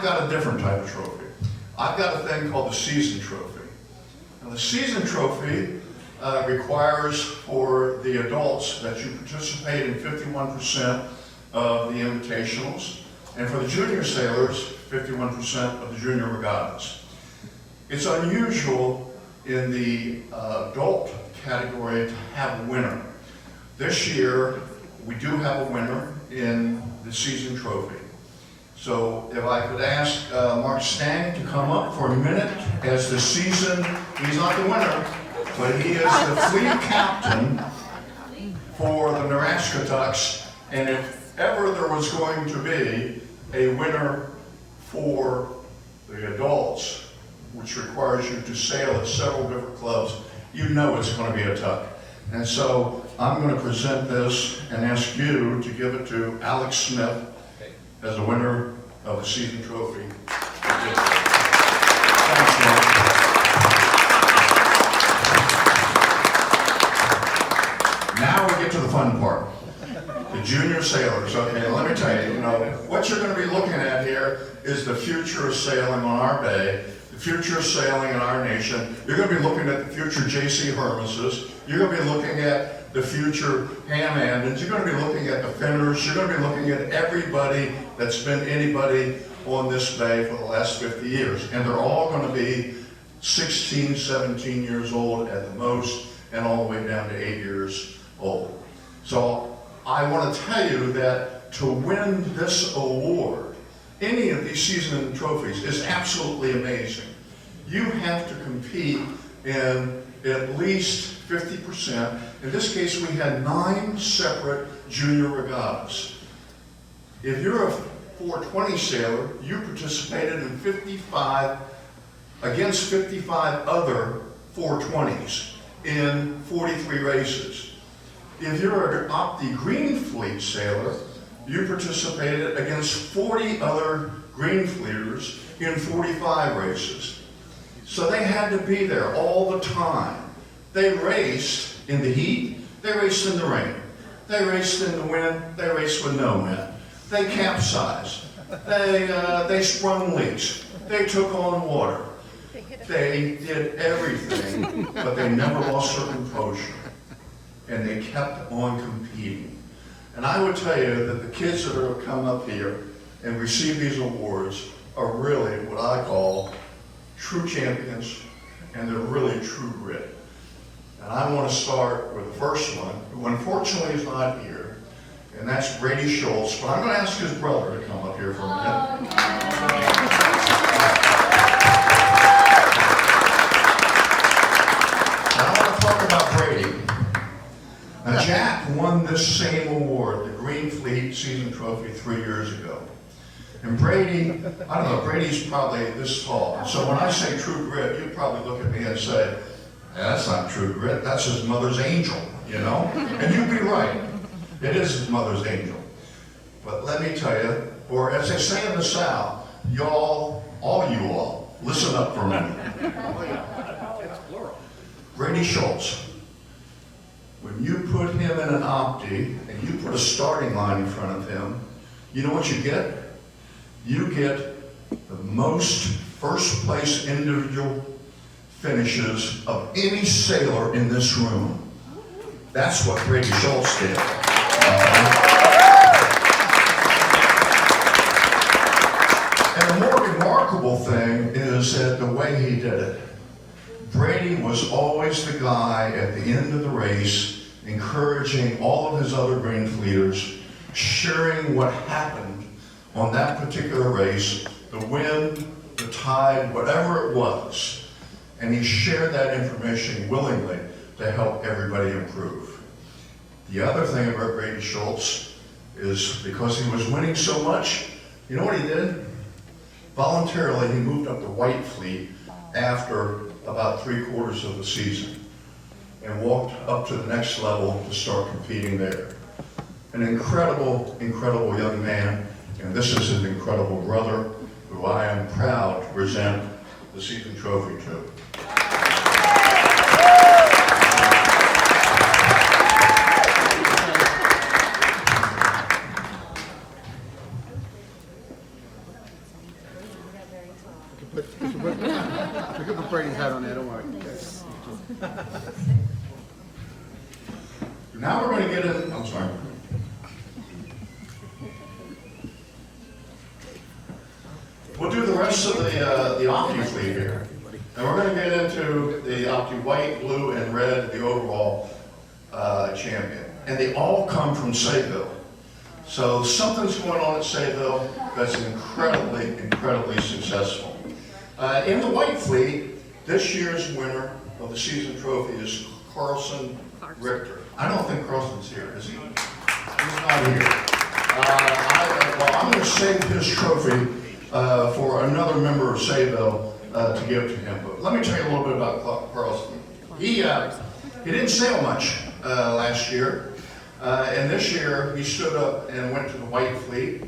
I've got a different type of trophy. I've got a thing called the season trophy. Now the season trophy requires for the adults that you participate in 51% of the invitationals, and for the junior sailors, 51% of the junior regattas. It's unusual in the adult category to have a winner. This year, we do have a winner in the season trophy. So if I could ask Mark Stang to come up for a minute as the season, he's not the winner, but he is the fleet captain for the Nebraska Ducks. And if ever there was going to be a winner for the adults, which requires you to sail at several different clubs, you know it's going to be a Duck. And so I'm going to present this and ask you to give it to Alex Smith as the winner of the season trophy. Thanks, Mark. Now we get to the fun part. The junior sailors. Okay, let me tell you, what you're going to be looking at here is the future of sailing on our bay, the future of sailing in our nation. You're going to be looking at the future J.C. Hermeses. You're going to be looking at the future Ham Andens. You're going to be looking at the Finners. You're going to be looking at everybody that's been anybody on this bay for the last 50 years. And they're all going to be 16, 17 years old at the most, and all the way down to 8 years old. So I want to tell you that to win this award, any of these season trophies, is absolutely amazing. You have to compete in at least 50%. In this case, we had 9 separate junior regattas. If you're a 420 sailor, you participated in 55 against 55 other 420s in 43 races. If you're an Opti Green Fleet sailor, you participated against 40 other Green Fleeters in 45 races. So they had to be there all the time. They raced in the heat, they raced in the rain, they raced in the wind, they raced with no wind. They capsized, they sprung leaks, they took on water. They did everything, but they never lost their composure. And they kept on competing. And I would tell you that the kids that have come up here and receive these awards are really what I call true champions, and they're really true grit. And I want to start with the first one, who unfortunately is not here, and that's Brady Schultz. But I'm going to ask his brother to come up here for a minute. And I want to talk about Brady. Now, Jack won this same award, the Green Fleet Season Trophy, 3 years ago. And Brady, I don't know, Brady's probably this tall. So when I say true grit, you'd probably look at me and say, that's not true grit, that's his mother's angel, And you'd be right. It is his mother's angel. But let me tell you, or as they say in the South, y'all, all you all, listen up for a minute. Brady Schultz. When you put him in an Opti and you put a starting line in front of him, you know what you get? You get the most first place individual finishes of any sailor in this room. That's what Brady Schultz did. And the more remarkable thing is that the way he did it. Brady was always the guy at the end of the race, encouraging all of his other Green Fleeters, sharing what happened on that particular race, the wind, the tide, whatever it was. And he shared that information willingly to help everybody improve. The other thing about Brady Schultz is because he was winning so much, you know what he did? Voluntarily, he moved up to White Fleet after about 3/4 of the season and walked up to the next level to start competing there. An incredible, incredible young man, and this is his incredible brother, who I am proud to present the season trophy to. can put Brady's hat on there, don't worry. Now we're going to get in, I'm sorry. We'll do the rest of the Opti fleet here. And we're going to get into the Opti white, blue, and red, the overall champion. And they all come from Sayville. So something's going on at Sayville that's incredibly, incredibly successful. In the white fleet, this year's winner of the season trophy is Carlson Richter. I don't think Carlson's here, is he? He's not here. Well, I'm going to save his trophy for another member of Sayville to give to him. But let me tell you a little bit about Carlson. He didn't sail much last year. And this year, he stood up and went to the white fleet.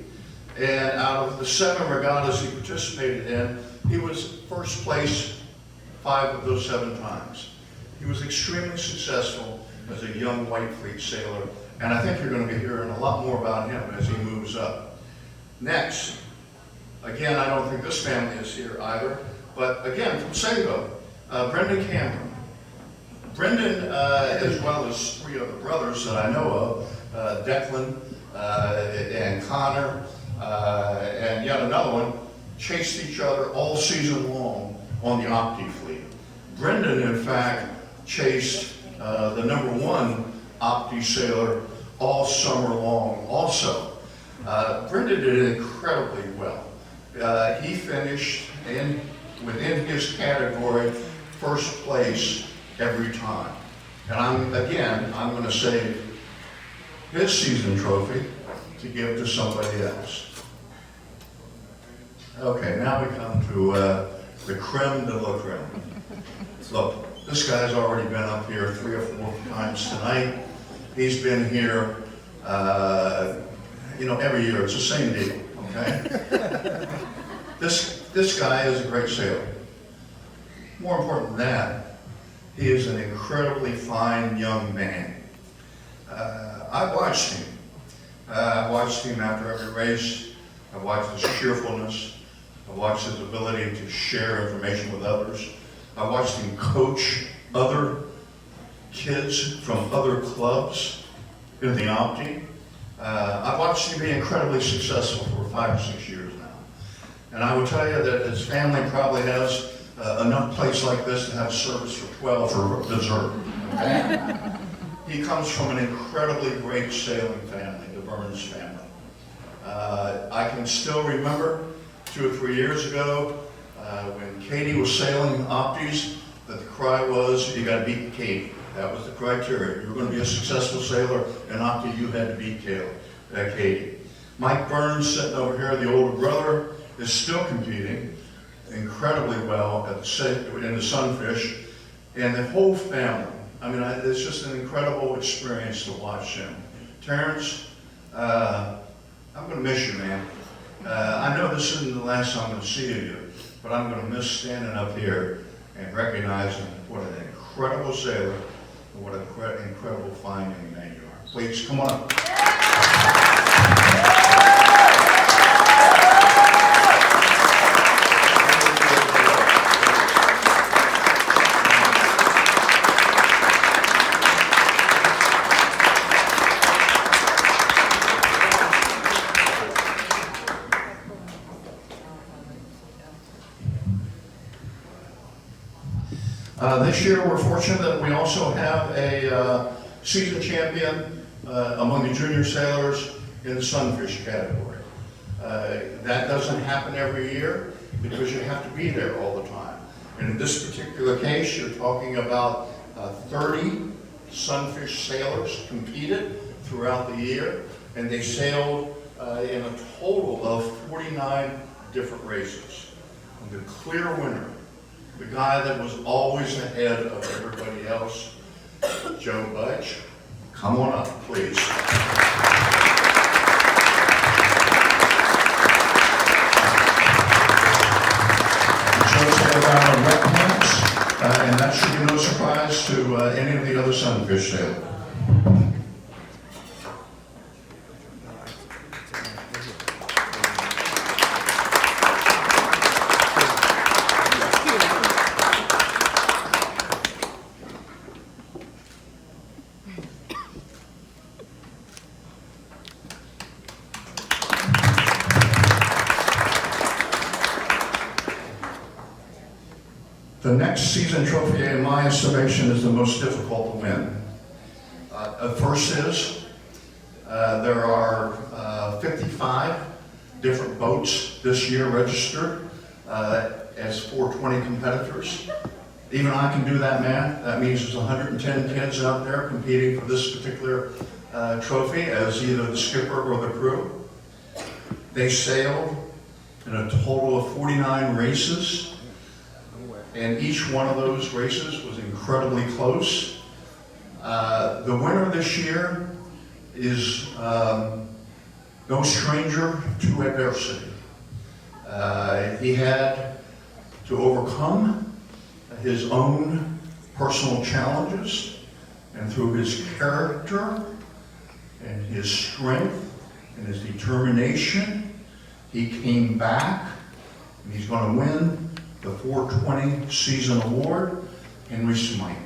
And out of the 7 regattas he participated in, he was first place 5 of those 7 times. He was extremely successful as a young white fleet sailor, and I think you're going to be hearing a lot more about him as he moves up. Next, again, I don't think this family is here either, but again, from Sayville, Brendan Cameron. Brendan, as well as 3 other brothers that I know of, Declan and Connor, and yet another one, chased each other all season long on the Opti fleet. Brendan, in fact, chased the #1 Opti sailor all summer long also. Brendan did incredibly well. He finished within his category first place every time. And I'm going to save his season trophy to give to somebody else. Okay, now we come to the creme de la creme. Look, this guy's already been up here 3 or 4 times tonight. He's been here, every year. It's the same deal, okay? This guy is a great sailor. More important than that, he is an incredibly fine young man. I watched him. I watched him after every race. I watched his cheerfulness. I watched his ability to share information with others. I watched him coach other kids from other clubs in the Opti. I watched him be incredibly successful for 5 or 6 years now. And I will tell you that his family probably has enough plates like this to have service for 12 for dessert. Okay? He comes from an incredibly great sailing family, the Burns family. I can still remember 2 or 3 years ago when Katie was sailing Optis, that the cry was, you got to beat Katie. That was the criteria. If you were going to be a successful sailor in Opti, you had to beat Katie. Mike Burns, sitting over here, the older brother, is still competing incredibly well in the Sunfish, and the whole family. I mean, it's just an incredible experience to watch him. Terrence, I'm going to miss you, man. I know this isn't the last time I'm going to see you, but I'm going to miss standing up here and recognizing what an incredible sailor and what an incredible fine young man you are. Please, come on up. This year we're fortunate that we also have a season champion among the junior sailors in the Sunfish category. That doesn't happen every year because you have to be there all the time. And in this particular case, you're talking about 30 Sunfish sailors competed throughout the year, and they sailed in a total of 49 different races. And the clear winner, the guy that was always ahead of everybody else, Joe Budge. Come on up, please. Joe's had around a wet pants, and that should be no surprise to any of the other Sunfish sailors. The next season trophy, in my estimation, is the most difficult to win. First is, there are 55 different boats this year registered as 420 competitors. Even I can do that math. That means there's 110 kids out there competing for this particular trophy as either the skipper or the crew. They sailed in a total of 49 races, and each one of those races was incredibly close. The winner this year is no stranger to adversity. He had to overcome his own personal challenges, and through his character and his strength and his determination, he came back, and he's going to win the 420 season award, Henry Smythe.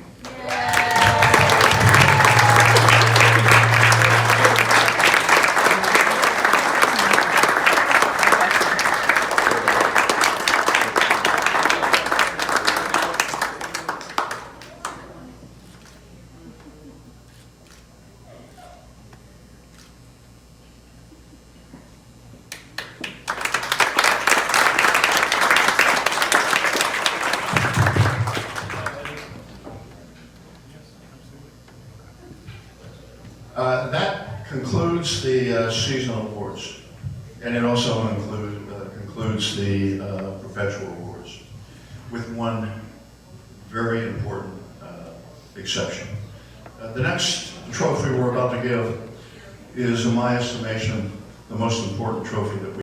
That concludes the seasonal awards, and it also concludes the perpetual awards, with one very important exception. The next trophy we're about to give is, in my estimation, the most important trophy that we